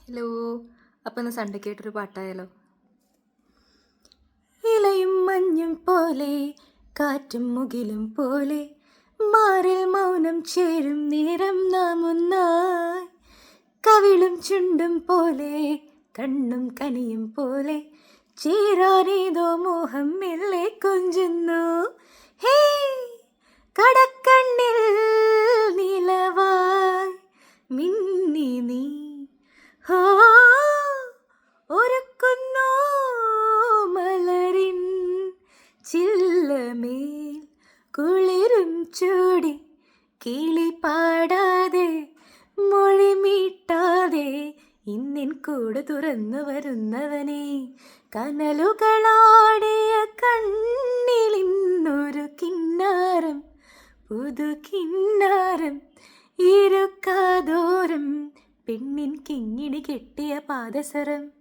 Hello. അപ്പം ഇന്ന് സൺഡേക്കായിട്ടൊരു പാട്ടായാലോ? ഇലയും മഞ്ഞും പോലെ കാറ്റും മുകിലും പോലെ മാറിൽ മൗനം ചേരും നേരം നാം ഒന്നായി. കവിളും ചുണ്ടും പോലെ കണ്ണും കനിയും പോലെ ചേരാനേതോ മോഹം മെല്ലെ കൊഞ്ചുന്നു. ഹേ കടക്കണ്ണിൽ നിലവായി മിന്നി നീ ഹോ ഒരുക്കുന്നു മലരിൻ ചില്ലമേൽ കുളിരും ചൂടി കിളി പാടാതെ മൊഴി മീട്ടാതെ ഇന്നിൻ കൂട് തുറന്നു വരുന്നവനെ കനലുകളാടിയ കണ്ണിലിന്നൊരു കിന്നാരം പുതു കിന്നാരം ഇരുക്കാതോരം പെണ്ണിൻ കിങ്ങിണി കെട്ടിയ പാദസരം.